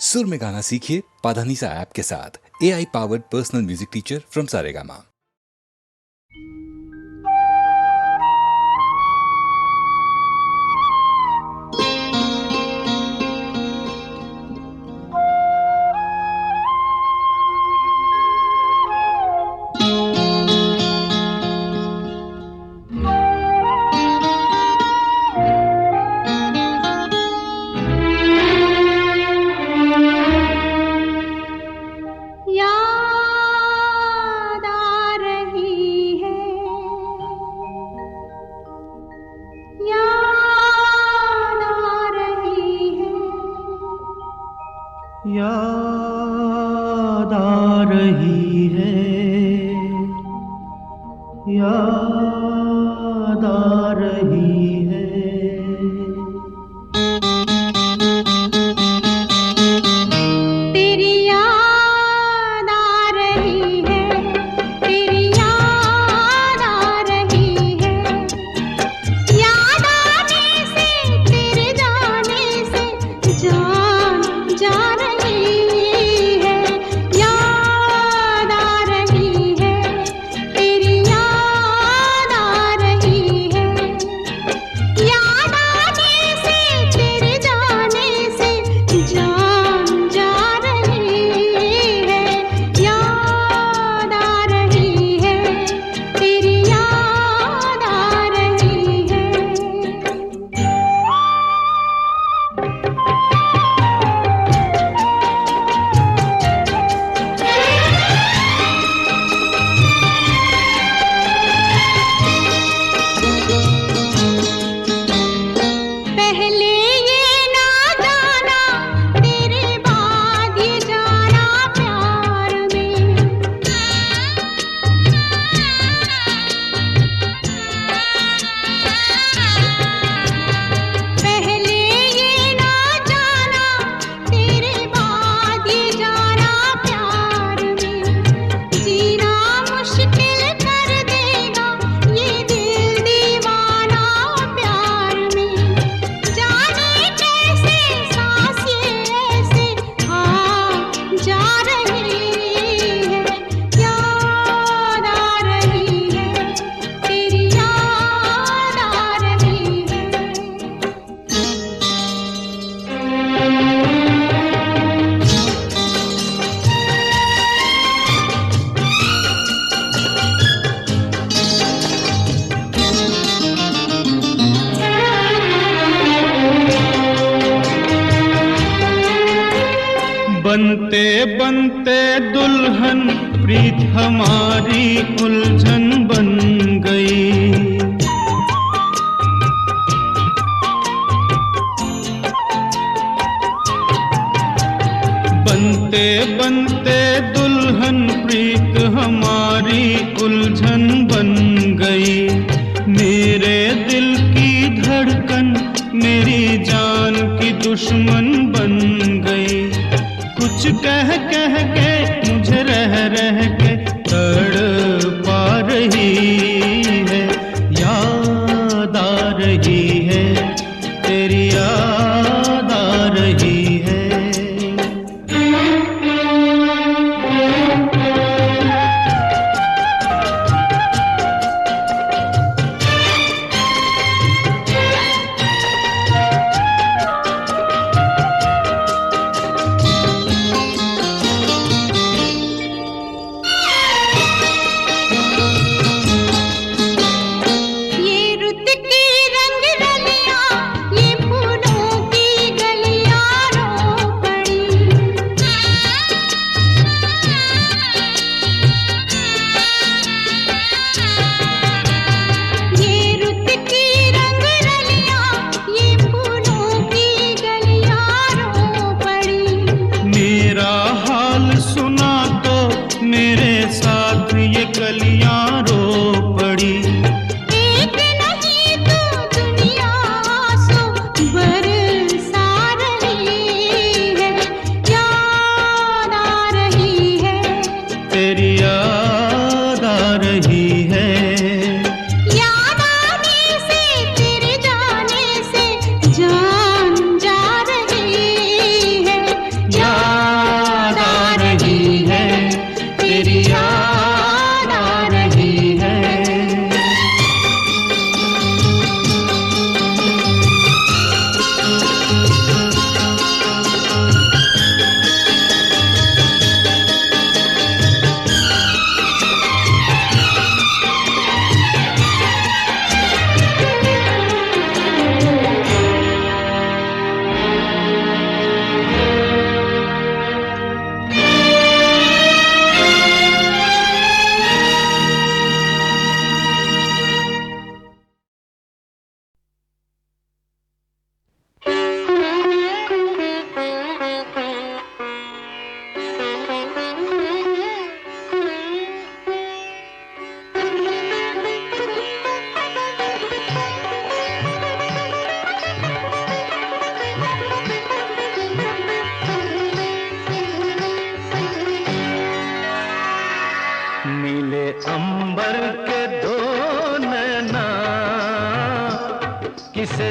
सुर में गाना सीखिए पाधानीसा ऐप के साथ। AI powered personal music teacher from Saregama. याद आ रही है, याद आ रही है। तेरी याद आ रही है, तेरी याद आ रही है। याद आने से, तेरे जाने से जान जा रही है। याद आ रही है, तेरी याद आ रही है। याद आने से, तेरे जाने से जान जा रही है। याद आ रही है, तेरी याद आ रही है। पहले ये ना जाना, तेरे बाद ये जाना प्यार में। पहले ये ना जाना, तेरे बाद ये जाना प्यार में। जीना मुश्किल कर देगा ये दिल दीवाना प्यार में। जाने कैसे सांस ये ऐसे जा रही है। याद आ रही है, तेरी याद आ रही है। बनते बनते दुल्हन प्रीत हमारी उलझन बन गई। बनते बनते दुल्हन प्रीत हमारी उलझन बन गई। मेरे दिल की धड़कन मेरी जान की दुश्मन बन गई। कुछ कह कह के मुझे रह रह के तड़पा रही है। याद आ रही है, तेरी याद आ रही है।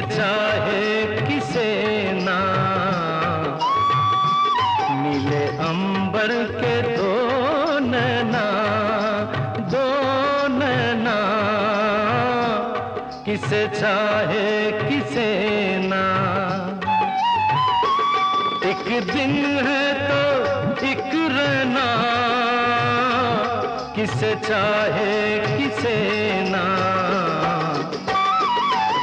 चाहे किसे ना, नीले अंबर के दो नैना, दो नैना, किसे चाहे किसे ना। एक दिन है तो एक रहना, किसे चाहे किसे ना,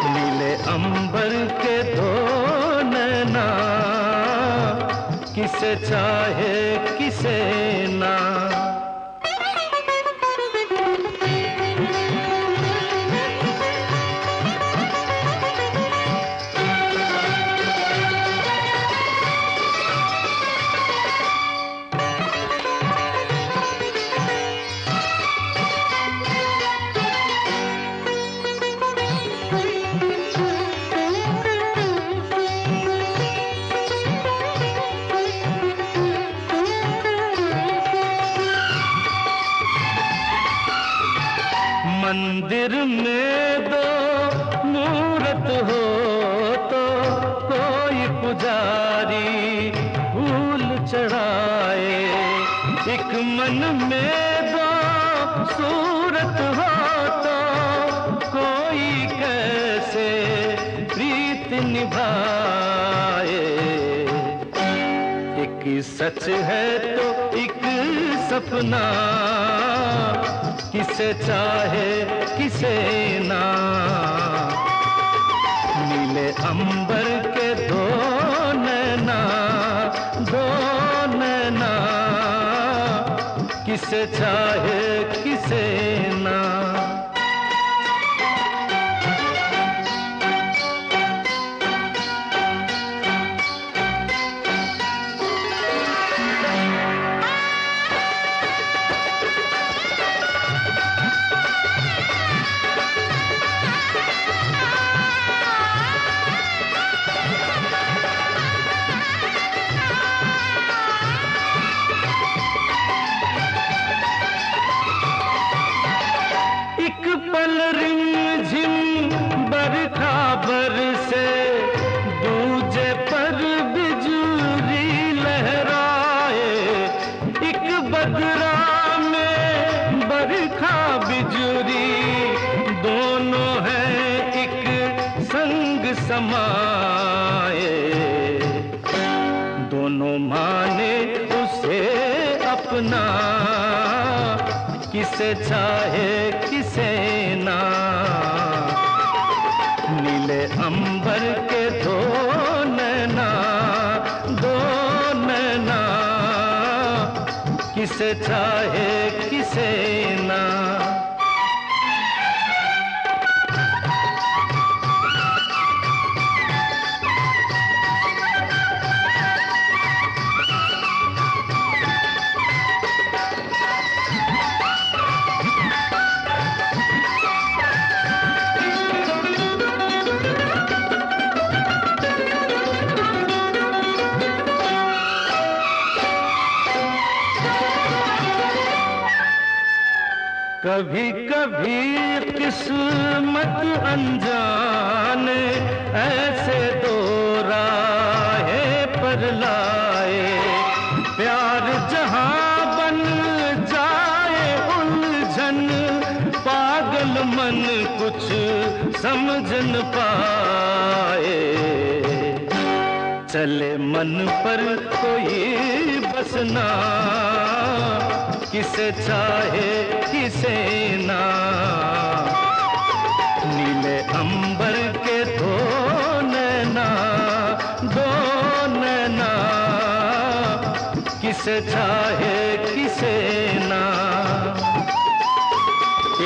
नीले अंबर के दो नैना, किसे चाहे किसे ना। मंदिर में दो मूरत हो तो कोई पुजारी फूल चढ़ाए, एक मन में दो सूरत हो तो कोई कैसे प्रीत निभाए। एक सच है तो एक सपना, किसे चाहे किसे ना, नीले अंबर के दो नैना, दो नैना, किसे चाहे किसे ना। पल रिमझिम बरखा बरसे, दूजे पर बिजुली लहराए, एक बदरा में बरखा बिजुली, दोनों हैं एक संग समाए, दोनों माने उसे अपना, किसे चाहे किसे ना, नीले अंबर के दो नैना, दो नैना, किसे चाहे किसे ना। कभी कभी किस्मत अनजाने ऐसे दो राहें पर लाए, प्यार जहां बन जाए उलझन, पागल मन कुछ समझ न पाए, चले मन पर कोई बसना, किसे चाहे किसे ना, नीले अंबर के दो नैना, दो नैना, किसे चाहे किसे ना।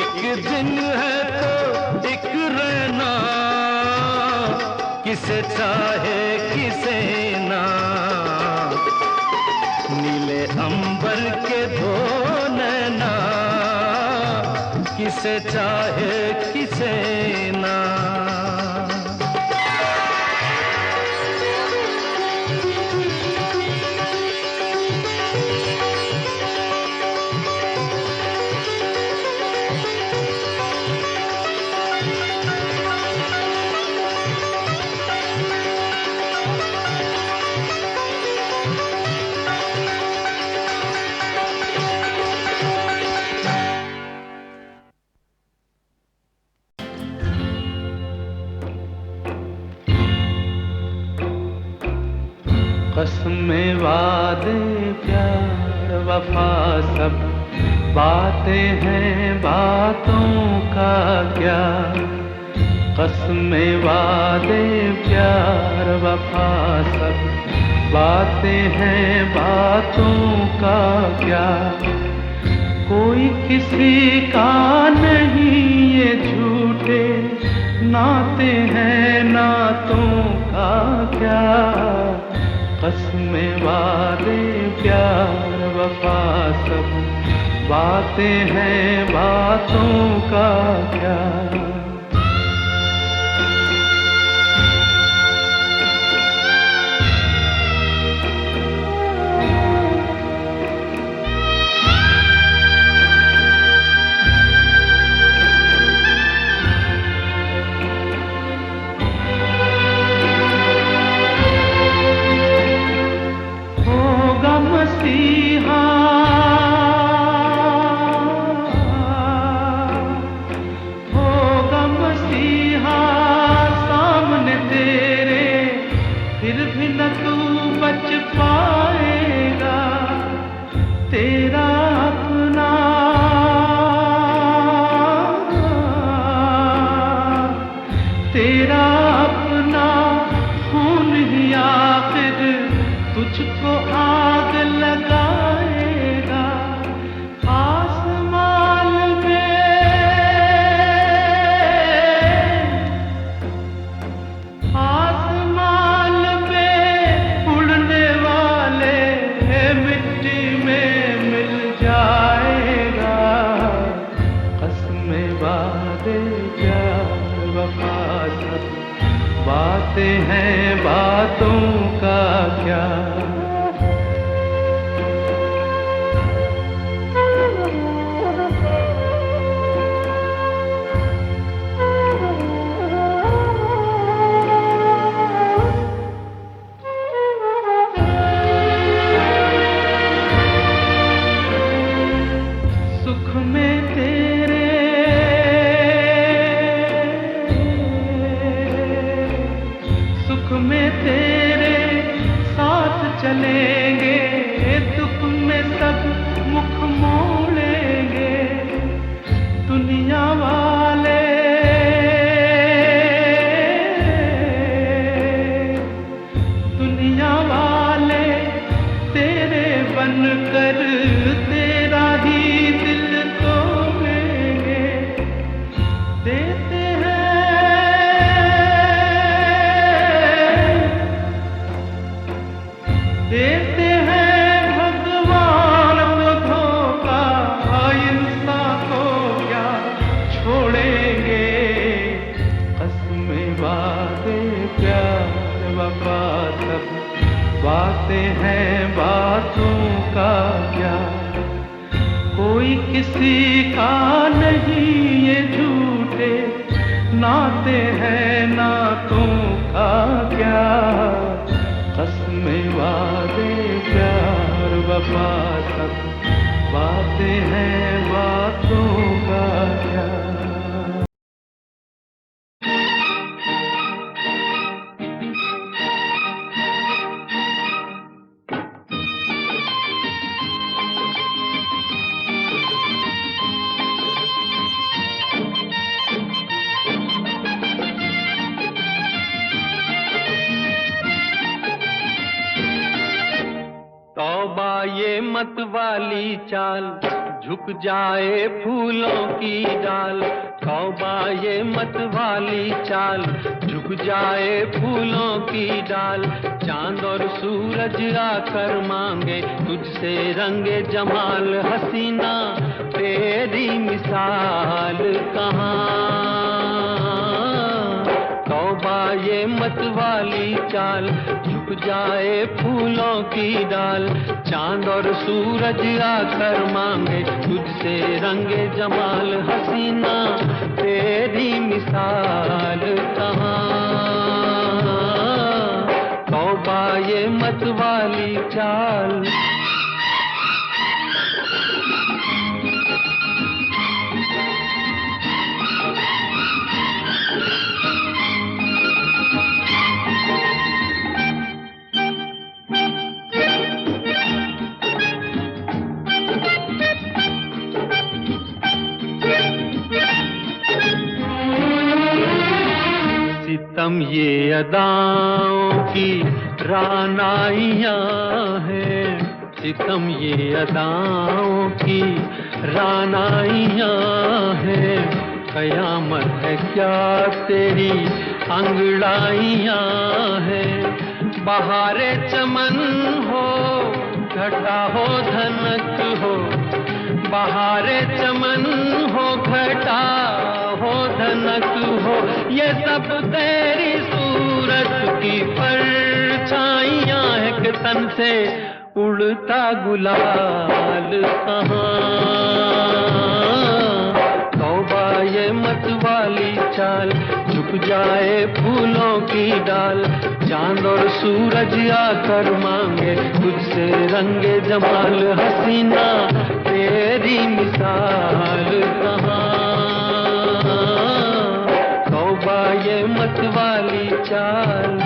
एक दिन है तो एक रहना, किसे चाहे किसे ना, नीले अंबर के दो नैना, किसे चाहे किसे ना। में वादे प्यार वफा सब बातें हैं, बातों का क्या। कसमें वादे प्यार वफा सब बातें हैं, बातों का क्या। कोई किसी का नहीं ये झूठे नाते हैं, नातों का क्या। कसमें वादे प्यार वफा सब बातें हैं, बातों का क्या। तेरा अपना खून ही आखिर तुझको आग लगाएगा। आसमान में उड़ने वाले मिट्टी में मिल जाएगा। कसमें वादे प्यार वफा सब बातें हैं, बातों का क्या। सुख में तेरे साथ चलेंगे, दुख में सब मुख मोड़ेंगे। दुनिया वाले तेरे बनकर तेरा ही दिल तोड़ेंगे। देते हैं भगवान को धोखा, इंसान को क्या छोड़ेंगे। कसमें वादे प्यार वफा सब बातें हैं, बातों का क्या। कोई किसी का नहीं ये झूठे नाते हैं, नातों का क्या। कसमें वादे प्यार वफा सब बातें हैं, बातों का क्या। तौबा ये मत वाली चाल, झुक जाए फूलों की डाल। तौबा ये मत वाली चाल, झुक जाए फूलों की डाल। चांद और सूरज आकर मांगे तुझसे रंगे जमाल। हसीना तेरी मिसाल कहाँ। तौबा ये मत वाली चाल, झुक जाए फूलों की डाल। चांद और सूरज आकर मांगे तुझसे रंगे जमाल। हसीना तेरी मिसाल कहाँ। तौबा ये मत वाली चाल। ये अदाओं की रानाइयाँ हैं, सितम ये अदाओं की रानाइयाँ हैं। कयामत है क्या तेरी अंगड़ाइयाँ हैं। बहारे चमन हो, घटा हो, धनक हो, बहारे चमन हो, घटा हो, धनक हो, ये सब तेरी सूरत की परछाइयाँ हैं कि तन से उड़ता गुलाल कहाँ। तौबा ये मत वाली चाल, झुक जाए फूलों की डाल, चांद और सूरज आकर मांगे तुझसे रंगे जमाल। हसीना तेरी मिसाल कहाँ। तौबा ये मत वाली चाल।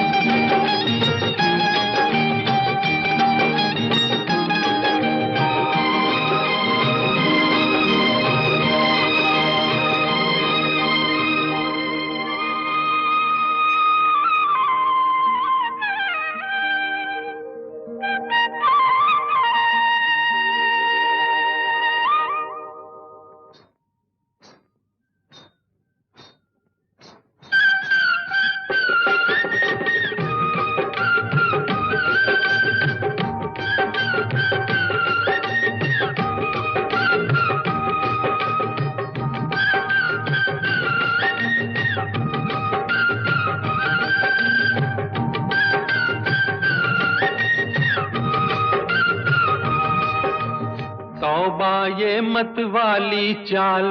तौबा ये मत वाली चाल,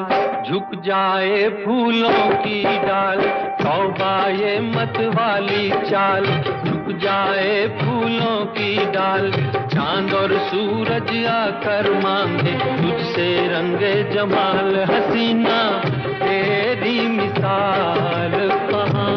झुक जाए फूलों की डाल। तौबा ये मत वाली चाल, झुक जाए फूलों की डाल, चांद और सूरज आकर मांगे तुझसे रंगे जमाल। हसीना तेरी मिसाल कहाँ।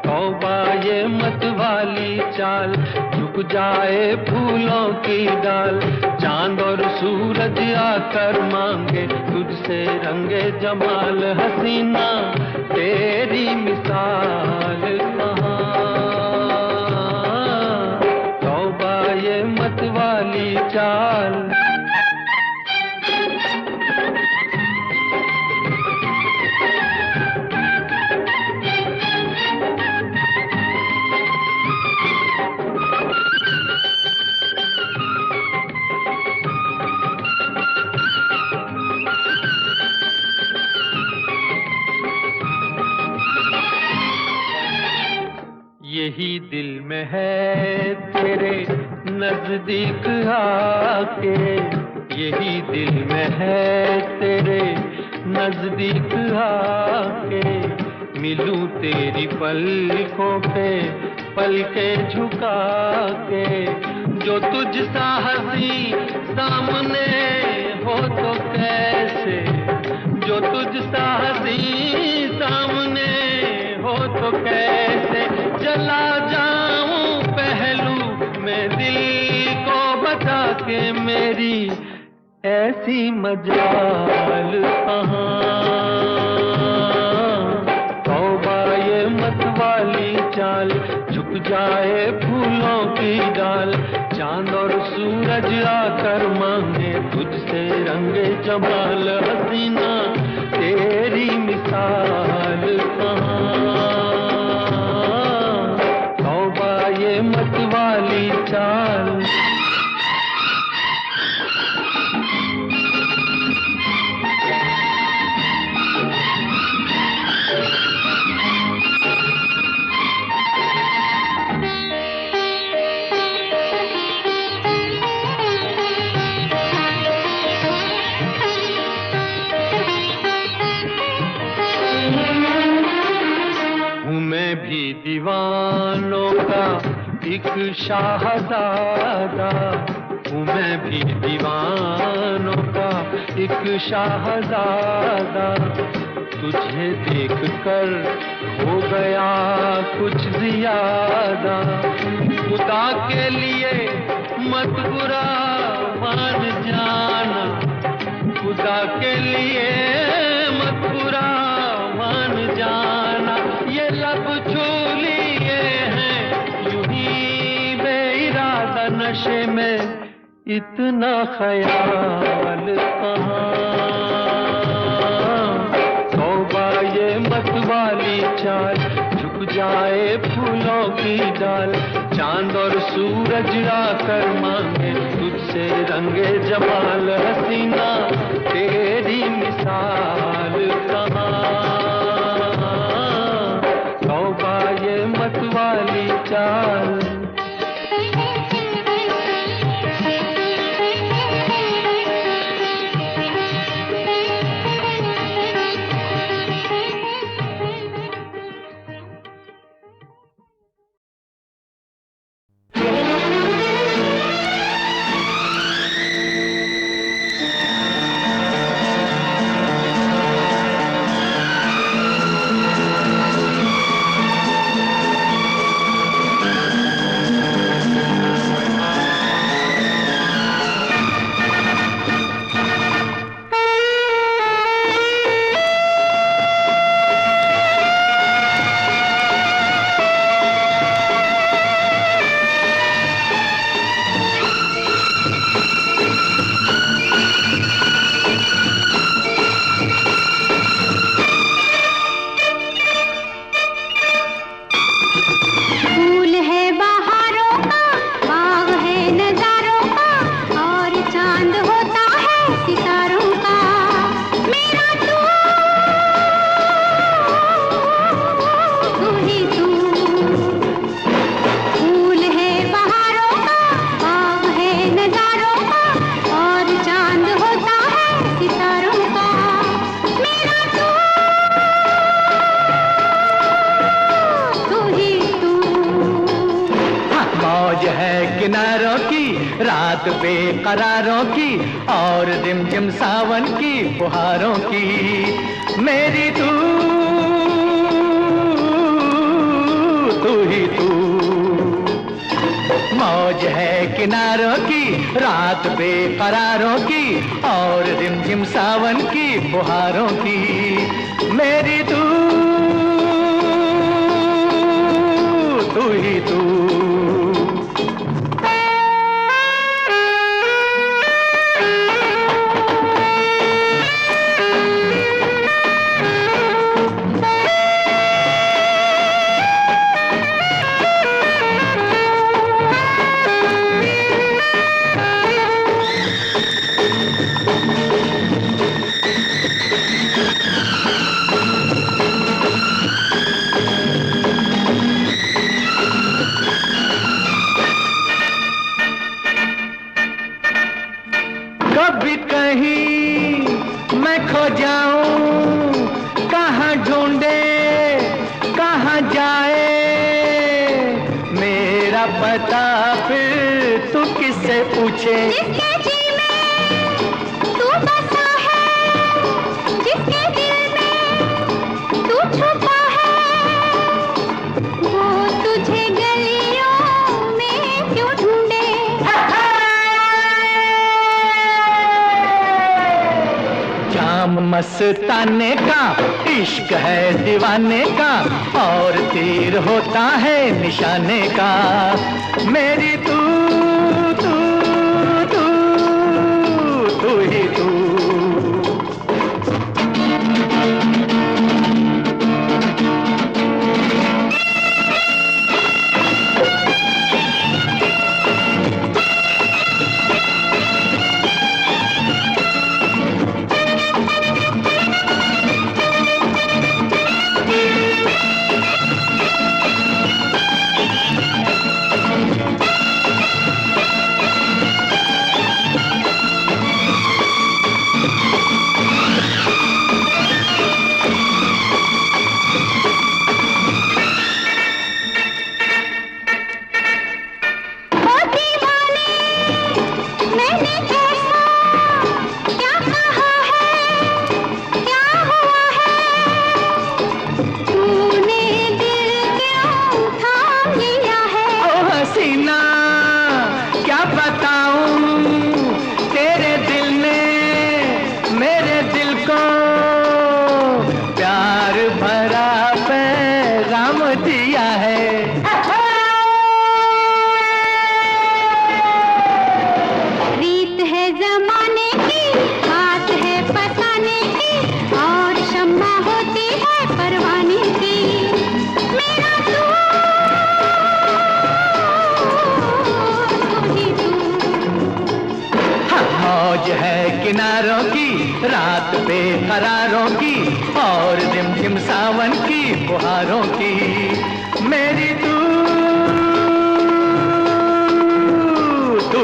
तौबा ये मत वाली चाल, झुक जाए फूलों की डाल, चांद और सूरज आकर मांगे तुझसे रंगे जमाल। हसीना तेरी मिसाल कहाँ। तौबा ये मत वाली चाल। यही दिल में है तेरे नजदीक आके, यही दिल में है तेरे नजदीक आके, मिलूं तेरी पलकों पे पलकें झुका के। जो तुझ सा हंसी सामने हो तो कैसे, जो तुझ सा हंसी सामने हो तो कैसे, चला जाऊं पहलू में दिल को बचा के, मेरी ऐसी मजाल कहाँ। तौबा ये मत वाली चाल, झुक जाए फूलों की डाल, चांद और सूरज आकर मांगे तुझसे रंगे जमाल। हसीना तेरी मिसाल कहाँ। तौबा ये मत वाली चाल। दीवानों का एक शाहजादा हूँ, मैं भी दीवानों का एक शाहजादा। तुझे देखकर हो गया कुछ ज्यादा, खुदा के लिए मत बुरा मान जाना, खुदा के लिए मत बुरा मान जाना। नशे में इतना ख्याल कहाँ। तौबा ये मत वाली चाल, झुक जाए फूलों की डाल, चांद और सूरज आकर मांगे तुझसे रंगे जमाल। हसीना तेरी मिसाल कहाँ। तौबा ये मत वाली चाल। किनारों की रात बेकरारों की और रिमझिम सावन की फुहारों की, मेरी तू ही तू। मौज है किनारों की रात बेकरारों की और रिमझिम सावन की फुहारों की, मेरी तू ही तू। कभी कहीं मैं खो जाऊं, कहाँ ढूंढे कहाँ जाए मेरा पता, फिर तू किससे पूछे। जिसके जी में तू बसा है, जिसके दिल में तू छुपा है, वो तुझे गलियों में क्यों ढूंढे। जाम मस्ताने का इश्क है दीवाने का और तीर होता है निशाने का, मेरी तू ही तू। किनारों की, रात बेकरारों की और रिमझिम सावन की फुहारों की। मेरी तू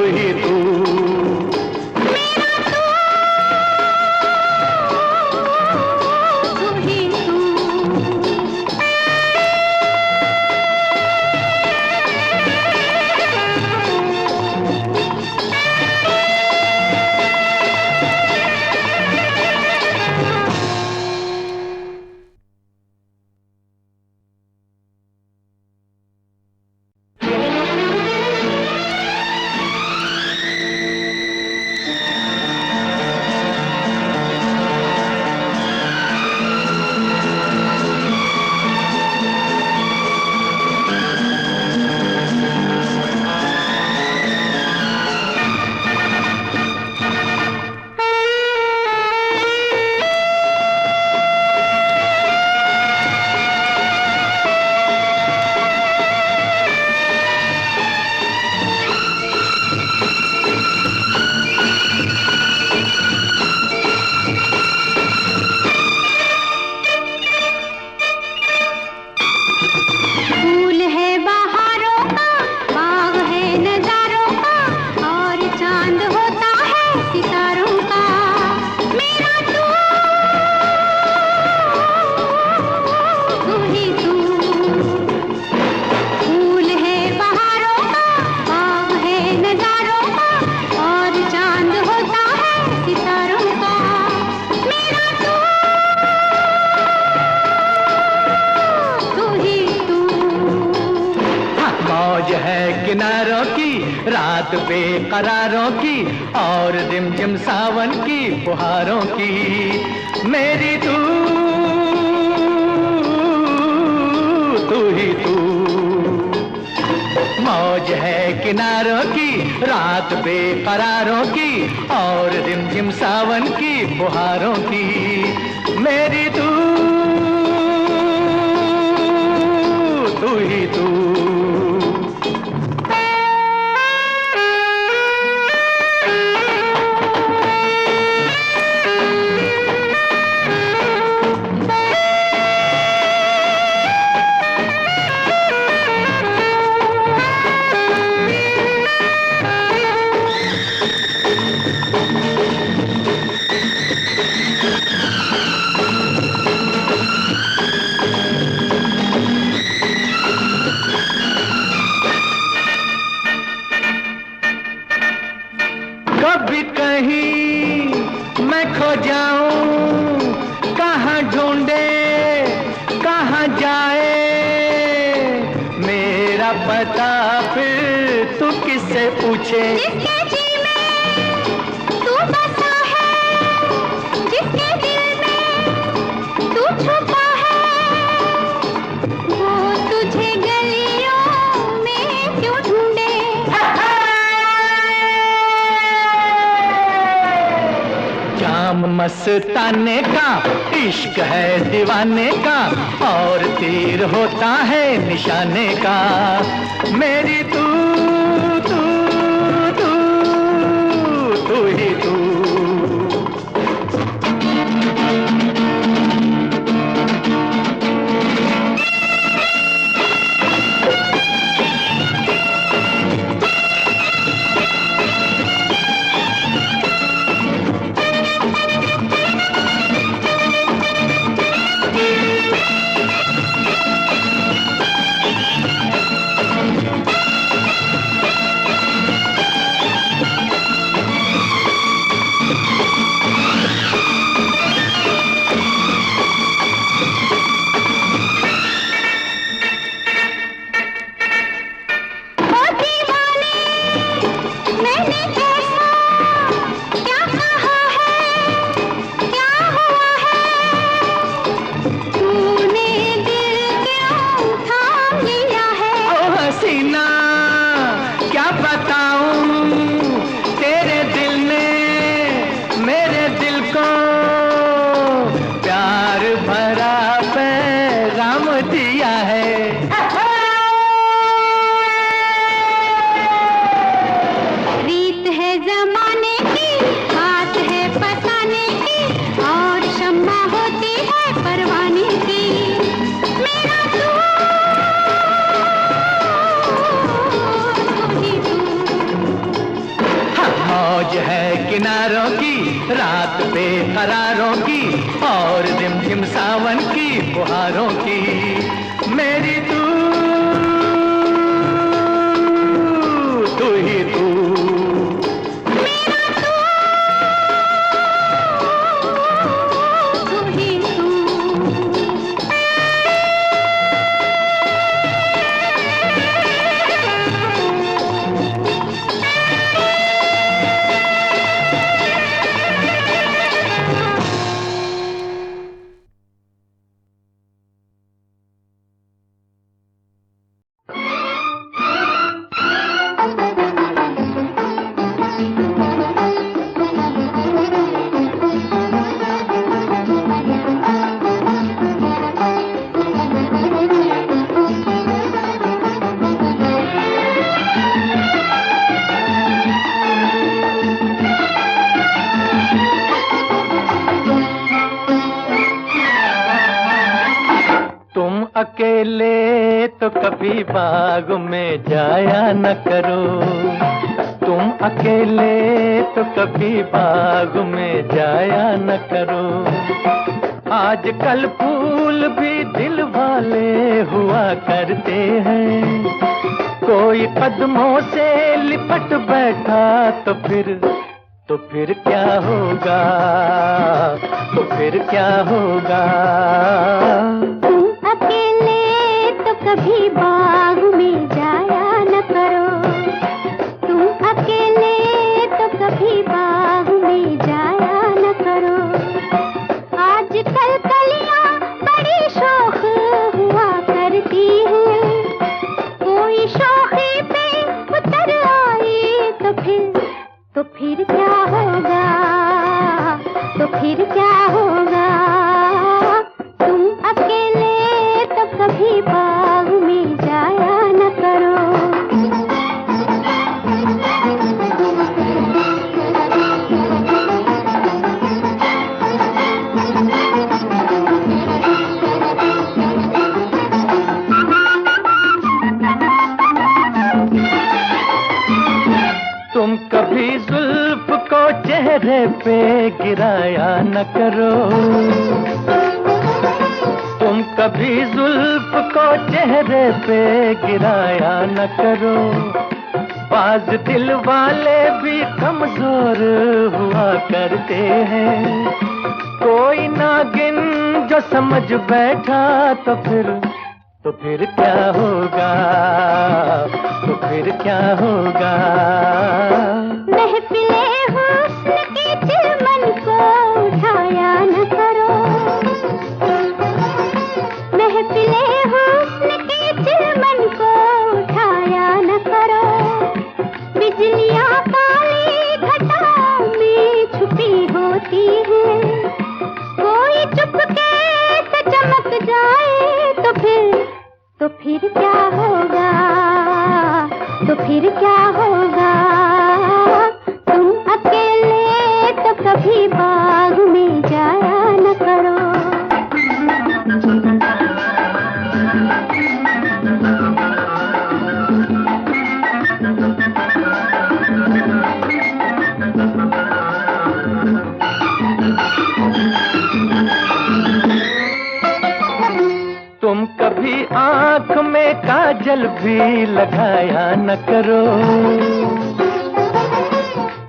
ही तू, तू ही तू। फूल है बहारों का, बाग है नजारों का और चांद होता है सितारों का। मेरा तू, तू ही तू। फूल है बहारों का, बाग है नजारों का और चांद होता है सितारों का। मेरा तू, तू ही तू। मौज है किनारों की, रात बेकरारों की और रिमझिम सावन की फुहारों की। मेरी तू ही तू। मौज है किनारों की, रात बेकरारों की और रिमझिम सावन की फुहारों की। मेरी तू ही तू। कभी कहीं मैं खो जाऊं, कहाँ ढूंढे कहाँ जाए मेरा पता, फिर तू किससे पूछे। जिसके जी में तू बसा है, जिसके दिल में तू छुपा है, वो तुझे गलियों में क्यों ढूंढे। जाम मस्ताने का इश्क है दीवाने का और तीर होता है निशाने का। मेरी तू ही तू। मौज है किनारों की, रात बेकरारों की और रिमझिम सावन की फुहारों की। मेरी तू ही तू, तू ही तू। अकेले तो कभी बाग में जाया न करो, तुम अकेले तो कभी बाग में जाया न करो। आजकल फूल भी दिल वाले हुआ करते हैं, कोई कदमों से लिपट बैठा तो फिर क्या होगा, तो फिर क्या होगा। कभी बाग में जाया न करो, तुम अकेले तो कभी बाग में जाया न करो। आजकल कलियां बड़ी शौक हुआ करती हैं, कोई शौकी पे उतर आई तो फिर क्या होगा, तो फिर क्या होगा। तुम अकेले तो कभी बाग में जाया न करो। तुम कभी जुल्फ को चेहरे पे गिराया न करो, तुम कभी जुल्फ को चेहरे पे गिराया न करो। बाज दिल वाले भी कमजोर हुआ करते हैं, कोई नागिन जो समझ बैठा तो फिर क्या होगा, तो फिर क्या होगा। महफिले हुस्न की चिलमन को उठाया न करो, महफिले हुस्न की चिलमन को उठाया न करो। बिजलियां काली घटाओं में छुपी होती हैं, कोई चुपके से चमक जाए तो फिर क्या होगा, तो फिर क्या होगा। तुम अकेले तो कभी बाग में जाया न करो। तुम कभी आँख में काजल भी लगाया न करो,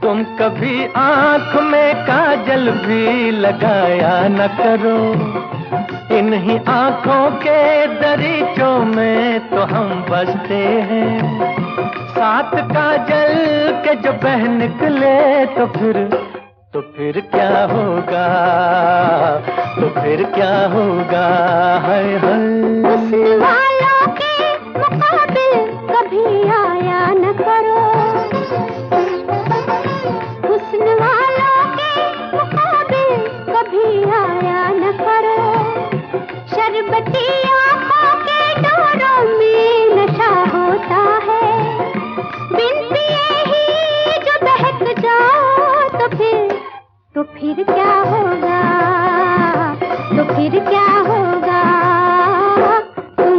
तुम कभी आँख में काजल भी लगाया न करो। इन्हीं आँखों के दरीचों में तो हम बसते हैं, साथ काजल के जो बह निकले तो फिर क्या होगा, तो फिर क्या होगा। हाय हाय हुस्न वालों के मुकाबिल कभी आया न करो, हुस्न वालों के मुकाबिल कभी आया न करो। शरबती आँखों के डोरों में नशा होता है, बिन पिए ही जो बहक जाओ तो फिर क्या होगा, तो फिर क्या होगा। तुम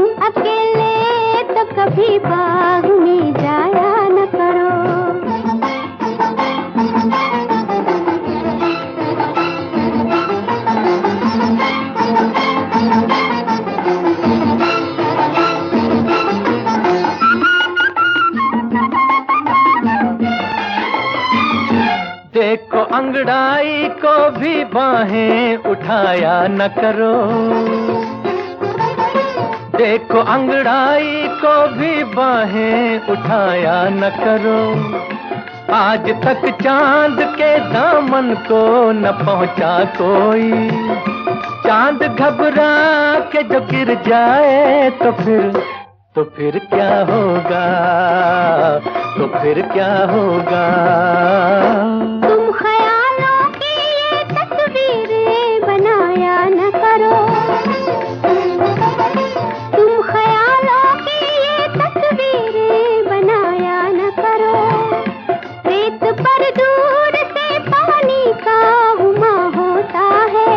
अंगड़ाई को भी बाहें उठाया न करो, देखो अंगड़ाई को भी बाहें उठाया न करो। आज तक चांद के दामन को न पहुंचा कोई, चांद घबरा के जो गिर जाए तो फिर क्या होगा, तो फिर क्या होगा। तुम ख्यालों की ये तस्वीरें बनाया न करो, तुम ख्यालों की ये तस्वीरें बनाया न करो। रेत पर दूर से पानी का उमा होता है,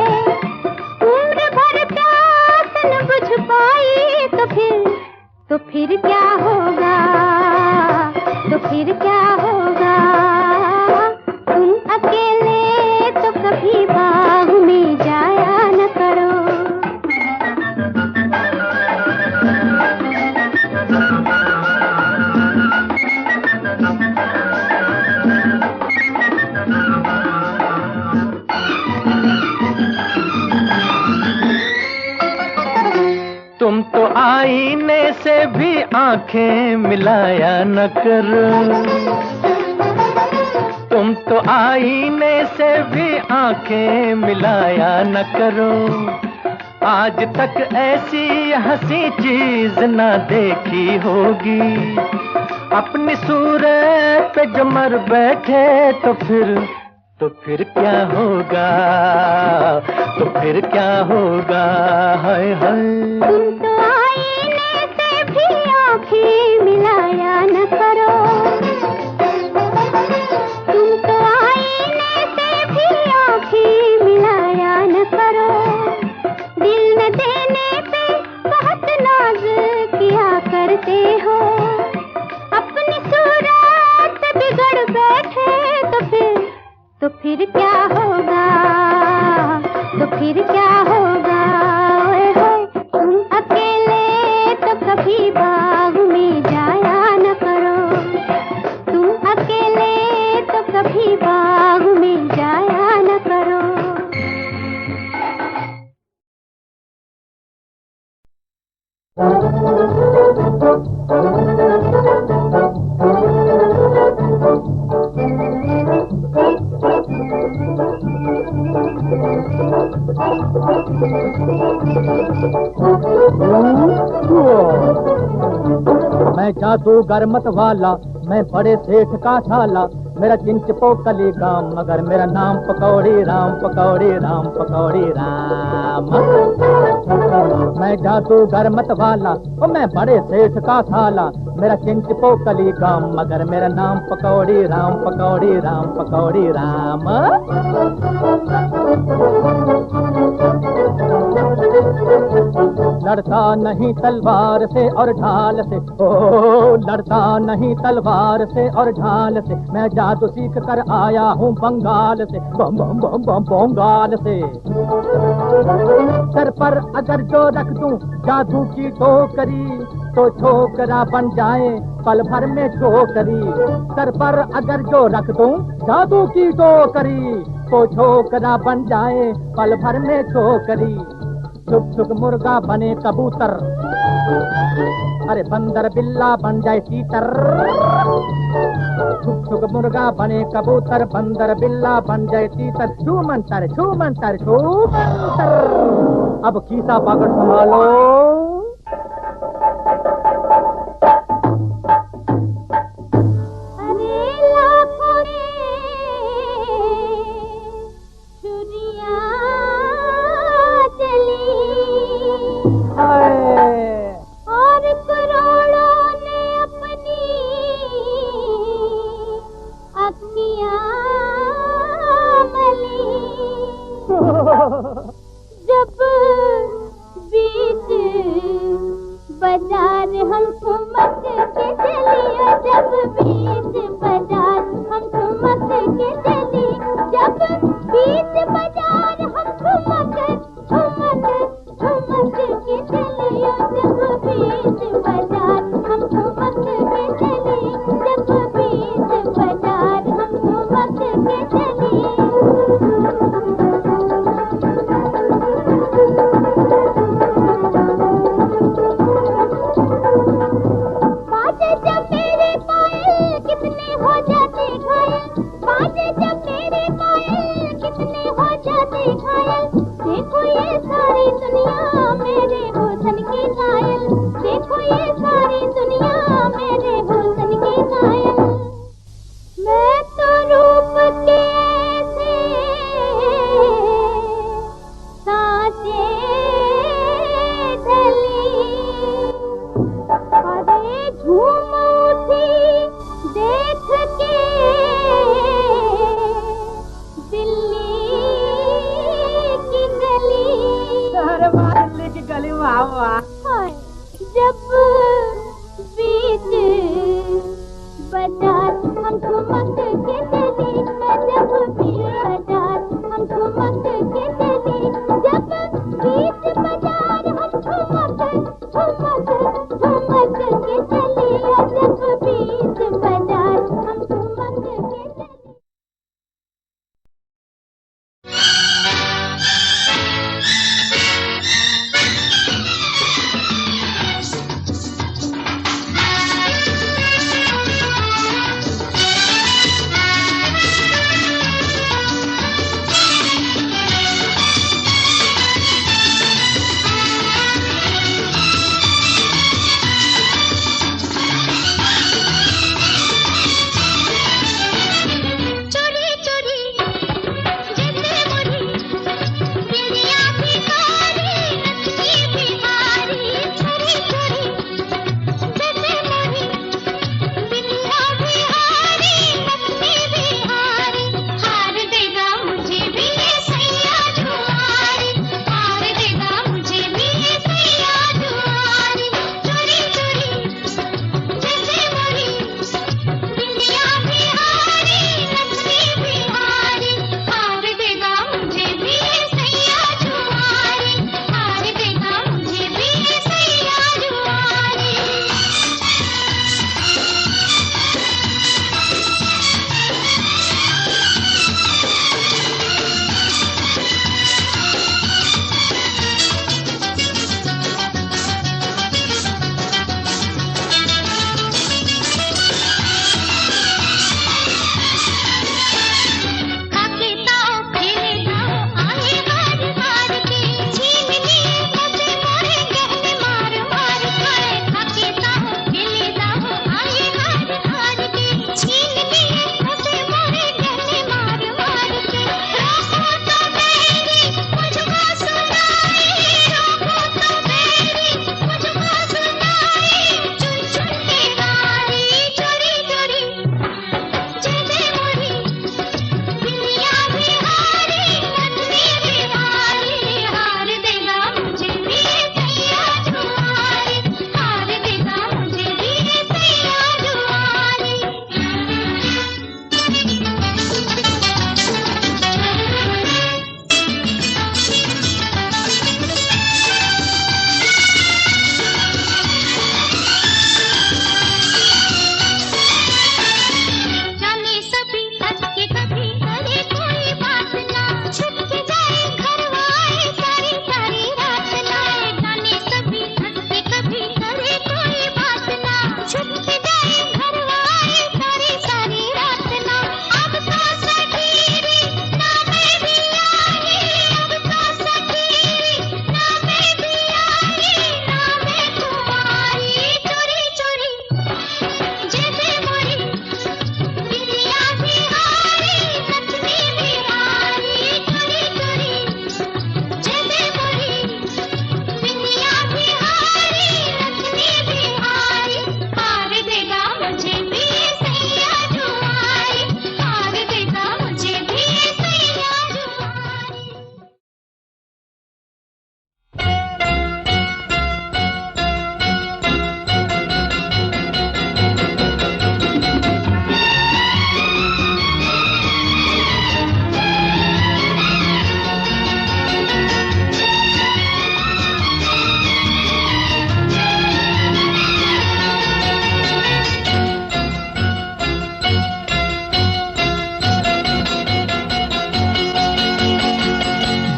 उम्र भर प्यास न बुझ पाई तो फिर क्या होगा, तो फिर क्या होगा। तुम अकेले तो कभी बाग में जाया न करो। तुम तो आईने से भी आंखें मिलाया न करो, तुम तो आईने से भी आंखें मिलाया न करो। आज तक ऐसी हंसी चीज न देखी होगी, अपनी सूरत पे जो मर बैठे तो फिर क्या होगा, तो फिर क्या होगा। हाय हाय तुम तो आईने से भी आंखें मिलाया न करो, तुम तो आईने से भी आंखें मिलाया न करो। दिल न देने पे बहुत नाज किया करते हो, अपनी सूरत बिगड़ बैठे तो फिर क्या होगा, तो फिर क्या होगा। ओए होए तुम अकेले तो कभी बाग में जाया न करो, तुम अकेले तो कभी बाग में जाया न करो। मैं जादूगर मत वाला, मैं बड़े सेठ का साला, मेरा चिंच पोकली गाम, मगर मेरा नाम पकौड़ी राम, पकौड़ी राम, पकौड़ी राम। मैं जादूगर मत वाला, ओ मैं बड़े सेठ का साला, मेरा चिंच पोकली गाम, मगर मेरा नाम पकौड़ी राम, पकौड़ी राम, पकौड़ी राम। लड़ता नहीं तलवार से और ढाल से, ओ लड़ता नहीं तलवार से और ढाल से, मैं जादू सीख कर आया हूँ बंगाल से, बम बम बम बम बंगाल से। सर पर अगर जो रख दूं जादू की टोकरी, तो छोकरा बन जाए पल भर में छोकरी। सर पर अगर जो रख दूं जादू की टोकरी, तो छोकरा बन जाए पल भर में छोकरी। छुक छुक मुर्गा बने कबूतर, अरे बंदर बिल्ला बन जाए तीतर। छुक छुक मुर्गा बने कबूतर, बंदर बिल्ला बन जाए तीतर। छू मंतर छू मंतर छू मंतर। अब खीसा पकड़ संभालो। जब बीच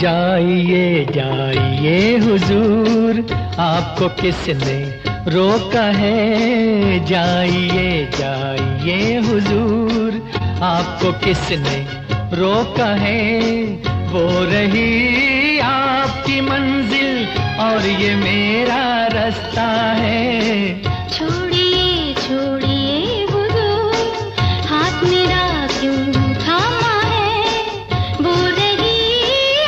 जाइए जाइए हुजूर, आपको किसने रोका है? जाइए जाइए हुजूर, आपको किसने रोका है? वो रही आपकी मंजिल और ये मेरा रास्ता है। छोड़िए छोड़िए हुजूर, हाथ मेरा क्यों थामा है? वो रही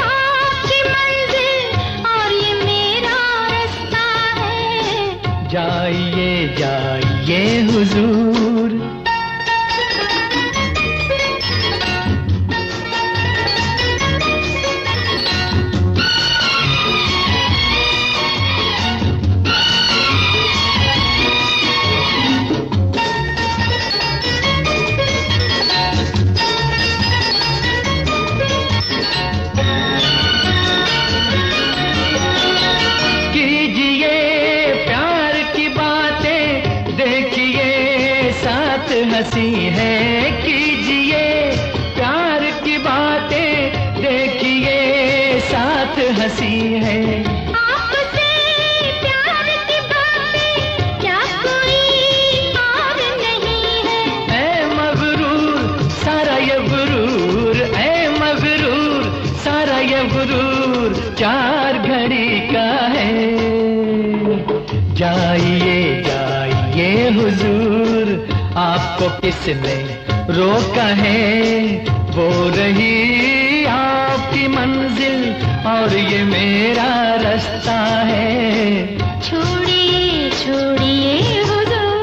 आपकी मंजिल और ये मेरा रास्ता है। जाइए जाइए हुजूर। गुरूर ऐ मगरूर, सारा ये गुरूर 4 घड़ी का है। जाइए जाइए हुजूर, आपको किसने रोका है, वो रही आपकी मंजिल और ये मेरा रास्ता है। छोड़िए छोड़िए हुजूर,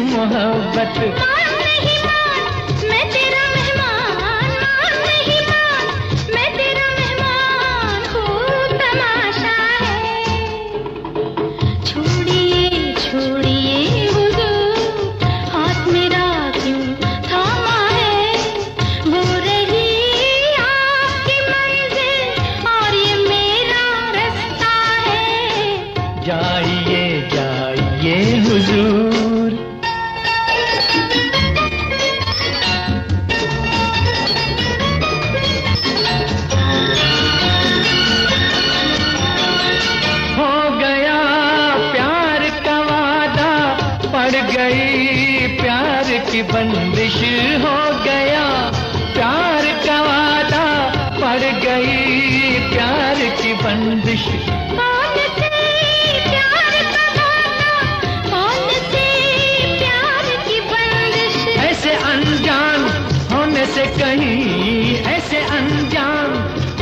मोहब्बत मान नहीं मान, मैं तेरा मेहमान, मान नहीं मान, मैं तेरा मेहमान, खूब तमाशा है। छोड़िए छोड़िए हुजूर, हाथ मेरा क्यों थामा है, वो रही आपकी मंजिल और ये मेरा रास्ता है। जाइए जाइए हुजूर। बंदिश हो गया प्यार का वादा, पड़ गई प्यार की बंदिश। कौन से प्यार का वादा, कौन से प्यार की बंदिश, ऐसे अनजान होने से कहीं, ऐसे अनजान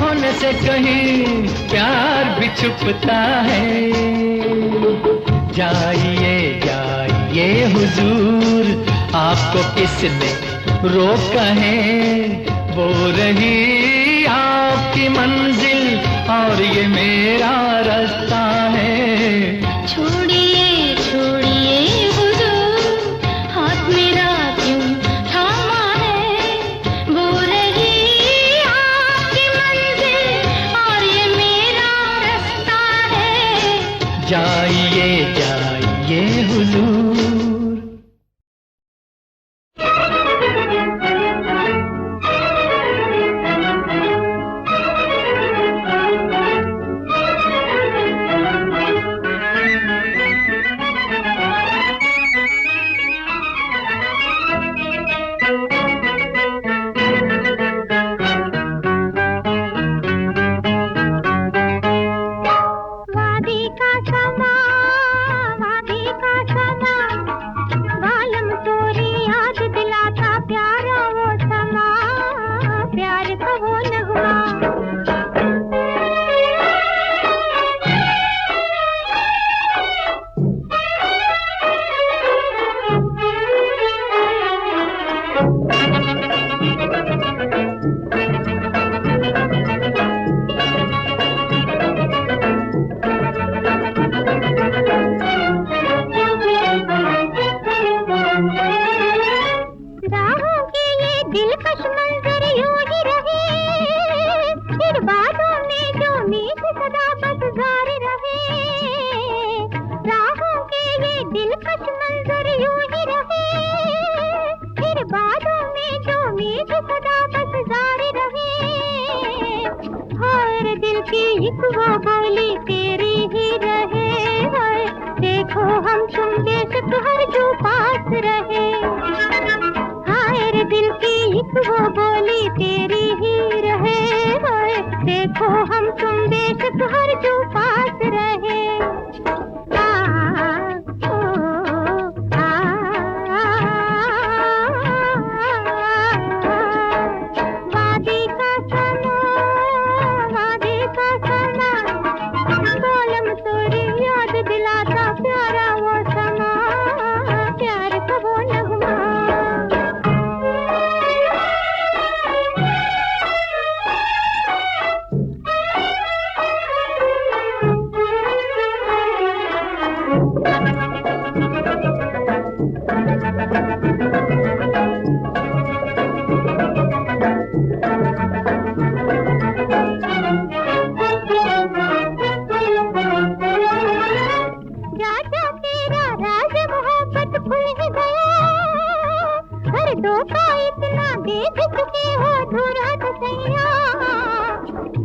होने से कहीं प्यार भी छुपता है। जाइए जाइए हुजूर, आपको किसने रोका है, वो रही आपकी मंजिल और ये मेरा रास्ता है। छोड़िए छोड़िए हुजूर, हाथ मेरा क्यों थामा है, वो रही आपकी मंजिल और ये मेरा रास्ता है। जाइए जाइए हुजूर।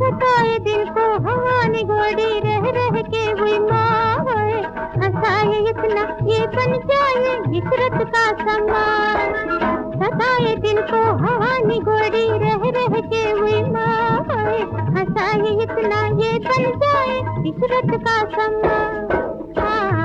सताए दिल को हवा निगोड़ी रह रह के हुई माँ हंसाए इतना ये बन जाए इशरत का सम्मान। सताए दिल को हवा निगोड़ी रह रह के हुई माँ हंसाए इतना ये बन जाए इशरत का सम्मान।